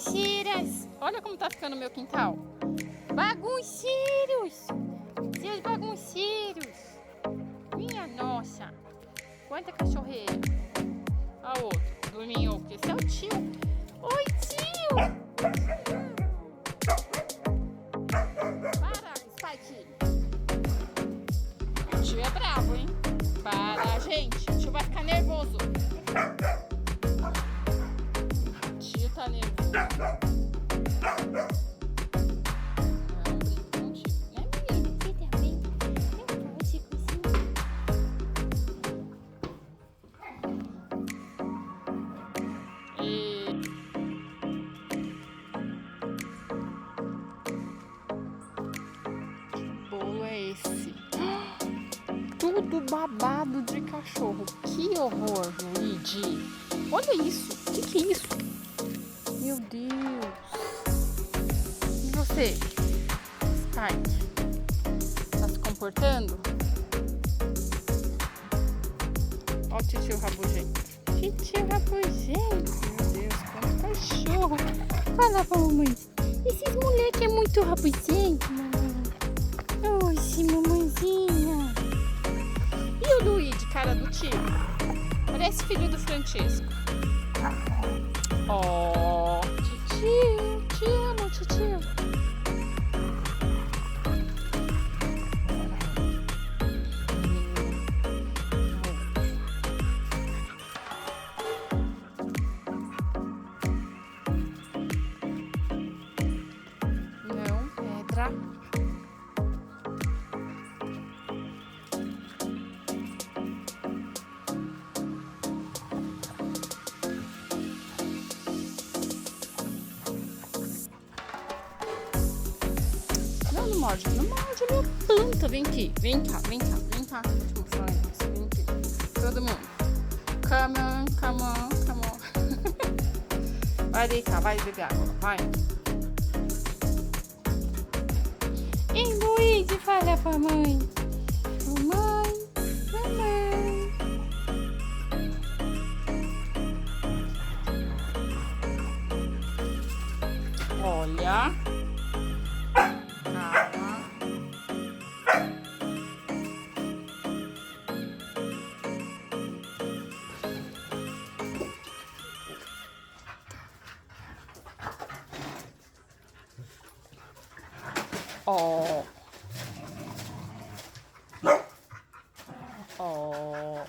bagunceiras! Olha como tá ficando o meu quintal. Bagunceiros! Seus bagunceiros! Minha nossa! Quanta cachorreira! A outro, dorminho, porque esse é o tio. Oi, tio! Para, Spike! O tio é bravo, hein? Para, gente! O tio vai ficar nervoso. O tio tá nervoso. Não, brinca com o tio. Né, menino? Você também? Não pode, coisinha. E... que bolo é esse? Tudo babado de cachorro. Que horror, Luigi. Olha isso. O que é isso? Meu Deus. E você, Spike? Tá se comportando? Ó o titio rabugento. Titio rabugento. Meu Deus, quanto cachorro. Fala pra mamãe. Esses moleques é muito rabugento, mamãe. Oxe, mamãezinha. E o Luigi, cara do tio? Parece filho do Francesco. Ó, titio, te amo, titio. Não, pedra. Não morde, não morde a minha planta. Vem aqui, vem cá, vem cá, vem cá. Vou te mostrar um negócio. Vem aqui. Todo mundo. Come on, come on, come on. Vai deitar, vai beber água, vai. Ei, Luigi, fala pra mãe. Mamãe, mamãe. Olha. Calma. Ó. Ó.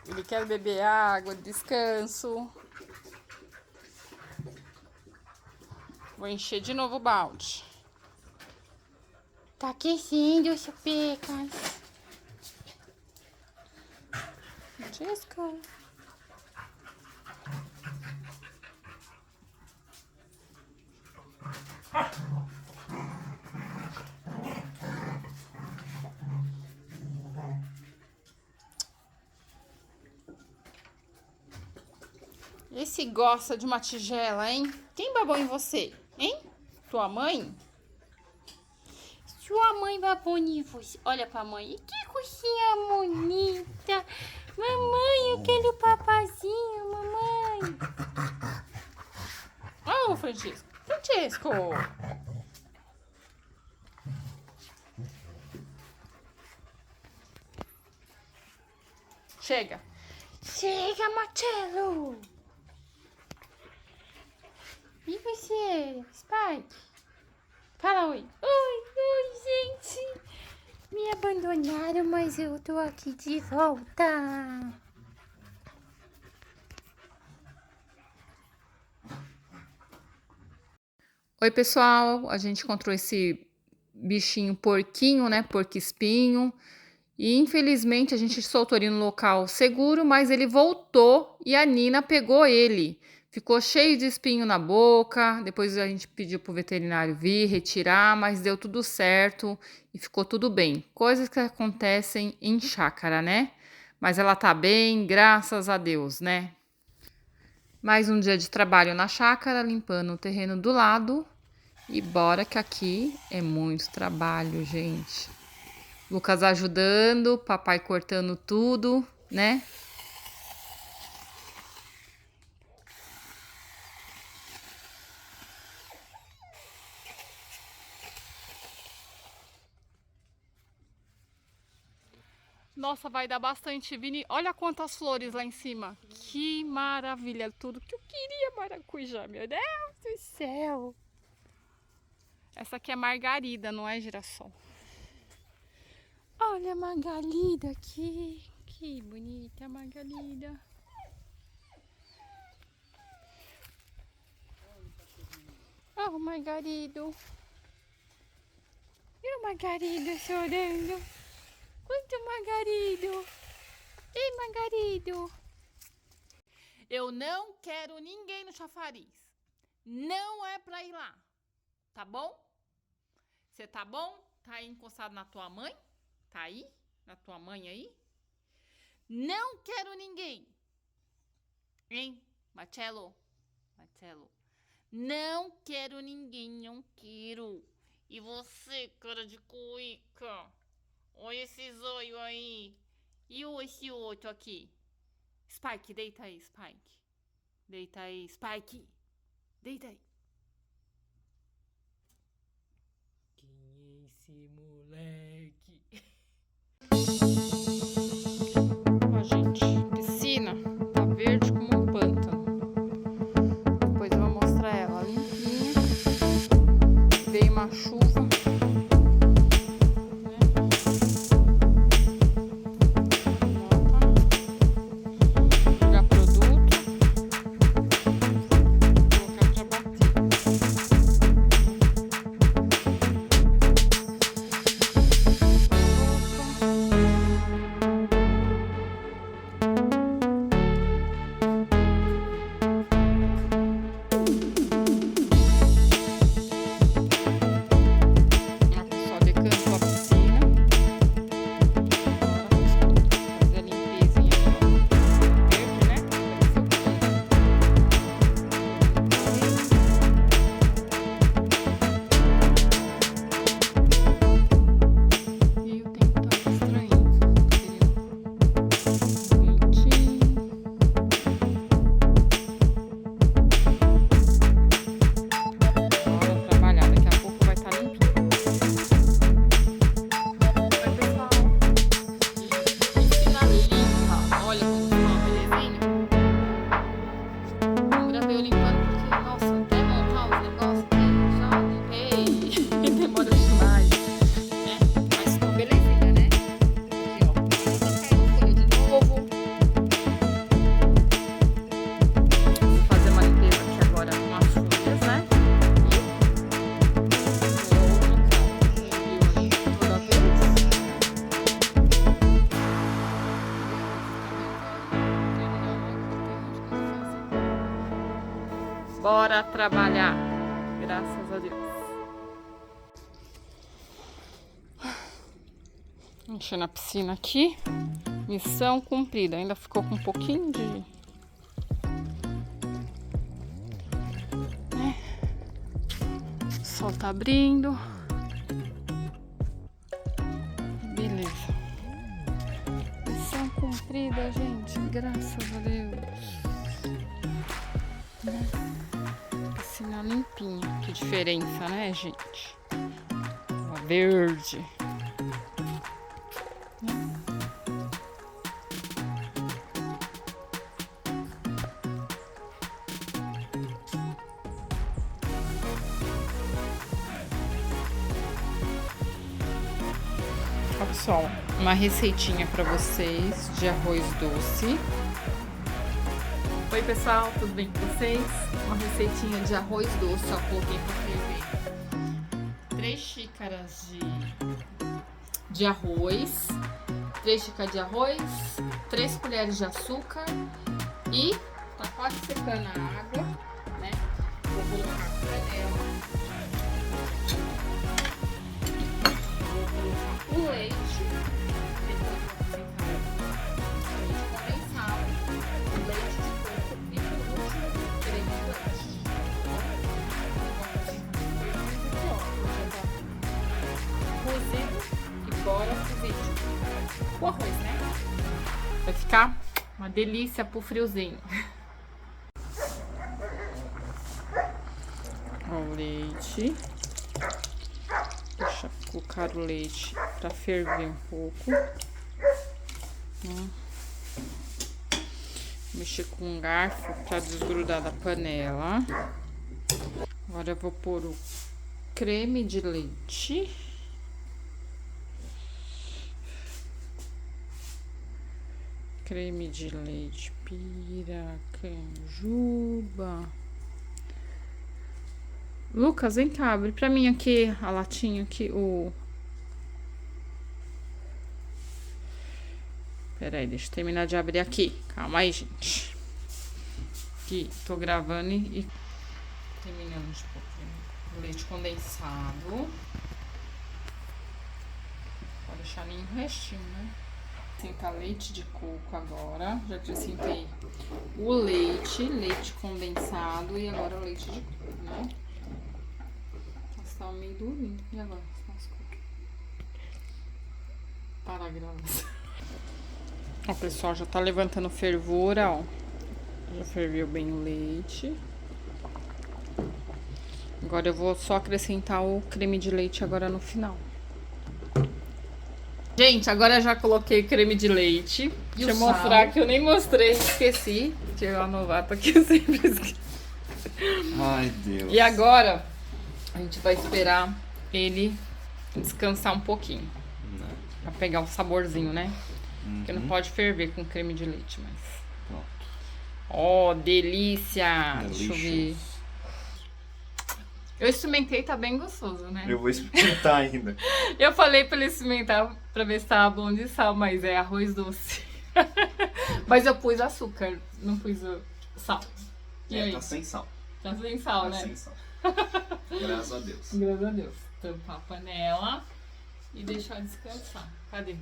Ele quer beber água, descanso. Vou encher de novo o balde. Tá aquecendo, seu pecas. Francesco. Esse gosta de uma tigela, hein? Quem babou em você, hein? Tua mãe? Sua mãe babou em você. Olha pra mãe. Que coisinha bonita. Mamãe, eu quero o papazinho, mamãe. Ó, Francesco. Francesco. Chega. Chega, Marcelo. E você, Spike? Fala oi. Oi, gente. Me abandonaram, mas eu tô aqui de volta. Oi, pessoal. A gente encontrou esse bichinho porquinho, né? Porco-espinho. E infelizmente a gente soltou ele no local seguro, mas ele voltou e a Nina pegou ele. Ficou cheio de espinho na boca. Depois a gente pediu pro veterinário vir retirar, mas deu tudo certo e ficou tudo bem. Coisas que acontecem em chácara, né? Mas ela tá bem, graças a Deus, né? Mais um dia de trabalho na chácara, limpando o terreno do lado. E bora que aqui é muito trabalho, gente. Lucas ajudando, papai cortando tudo, né? Nossa, vai dar bastante, Vini. Olha quantas flores lá em cima. Que maravilha. Tudo que eu queria, maracujá. Meu Deus do céu. Essa aqui é margarida, não é girassol. Olha a margarida aqui. Que bonita a margarida. Olha o margarido. E o margarido chorando. Quanto margarido. Ei, margarido. Eu não quero ninguém no chafariz. Não é pra ir lá. Tá bom? Você tá bom? Tá aí encostado na tua mãe? Tá aí? Na tua mãe aí? Não quero ninguém. Hein? Marcelo? Marcelo. Não quero ninguém, não quero. E você, cara de cuica? Olha esses olhos aí. E esse outro aqui? Spike, deita aí, Spike. Deita aí, Spike. Deita aí. Quem é esse moleque? Ó, gente, piscina tá verde como um pântano. Depois eu vou mostrar ela limpinha. Veio uma chuva. Bora trabalhar, graças a Deus. Enchendo a piscina aqui. Missão cumprida. Ainda ficou com um pouquinho de... O sol tá abrindo. Beleza. Missão cumprida, gente. Graças a Deus. Piscina limpinha. Que diferença, né, gente? Uma verde. Olha, pessoal, uma receitinha para vocês de arroz doce. Oi, pessoal, tudo bem com vocês? Uma receitinha de arroz doce, ó, coloquei para ferver 3 xícaras de arroz, 3 xícaras de arroz, 3 colheres de açúcar e tá quase secando a água, né? Vou colocar a panela. O leite, depois vou acrescentar leite condensado, leite de coco e por último creme de leite. Cozido e bora pro vídeo. O arroz, né? Vai ficar uma delícia pro friozinho. O leite. Deixa colocar o leite para ferver um pouco. Mexer com um garfo pra desgrudar da panela. Agora eu vou pôr o creme de leite. Creme de leite, piracanjuba. Lucas, vem cá, abre pra mim aqui a latinha aqui, Peraí, deixa eu terminar de abrir aqui. Calma aí, gente. Aqui, tô gravando e terminando de pôr o leite condensado. Pode deixar nenhum restinho, né? Acrescentar leite de coco agora. Já acrescentei o leite condensado e agora o leite de coco, né? Tá meio durinho. E agora? Para a gravação. Ó, pessoal, já tá levantando fervura, ó. Já ferveu bem o leite. Agora eu vou só acrescentar o creme de leite agora no final. Gente, agora eu já coloquei creme de leite. Deixa eu mostrar que eu nem mostrei, esqueci. Tinha uma novata que eu sempre esqueci. Ai, Deus. E agora a gente vai esperar ele descansar um pouquinho. Pra pegar o saborzinho, né? Porque não pode ferver com creme de leite, mas... Pronto. Ó, delícia! Deixa eu ver. Eu experimentei, tá bem gostoso, né? Eu vou experimentar ainda. Eu falei pra ele experimentar pra ver se tava bom de sal, mas é arroz doce. Mas eu pus açúcar, não pus sal. E aí? Tá sem sal. Tá sem sal, Tá né? sem sal. Graças a Deus. Graças a Deus. Tampar a panela e deixar descansar. Cadê?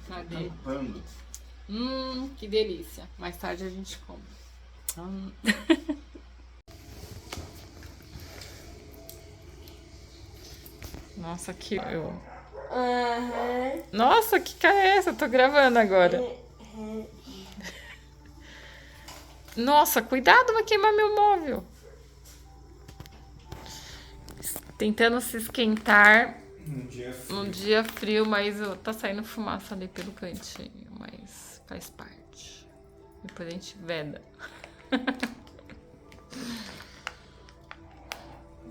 Cadê? Tampando. Que delícia. Mais tarde a gente come. Nossa, que eu... Nossa, que cara é essa? Eu tô gravando agora. Nossa, cuidado, vai queimar meu móvel. Tentando se esquentar num dia frio, mas tá saindo fumaça ali pelo cantinho, mas faz parte. Depois a gente veda.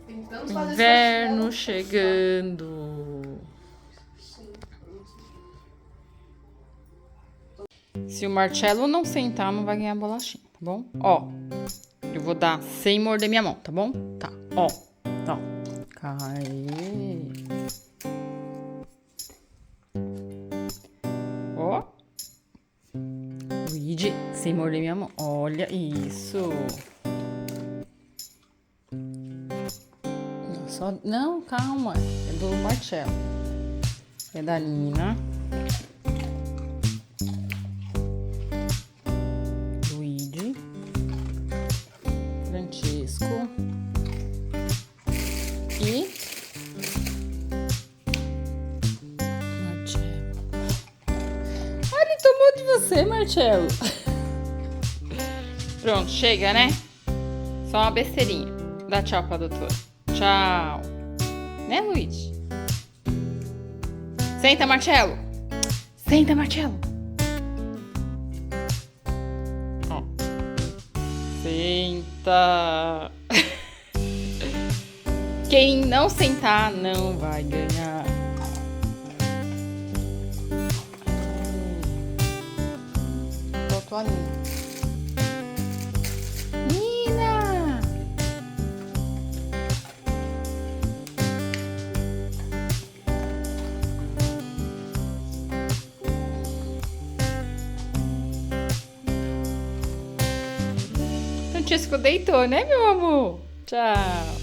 Inverno chegando. Se o Marcello não sentar, não vai ganhar bolachinha, tá bom? Ó, eu vou dar sem morder minha mão, tá bom? Tá, ó, tá. Cai. Ó. Luigi, sem morder minha mão. Olha isso. Só... Não, calma. É do Marcello. É da Nina. Luigi. Francesco. E... Marcello. Ah, ele tomou de você, Marcello. Pronto, chega, né? Só uma besteirinha. Dá tchau pra doutora. Tchau. Né, Luigi? Senta, Marcello. Senta, Marcello. Ó. Senta. Quem não sentar não vai ganhar. Faltou a Nina. Nina! Francesco deitou, né, meu amor? Tchau.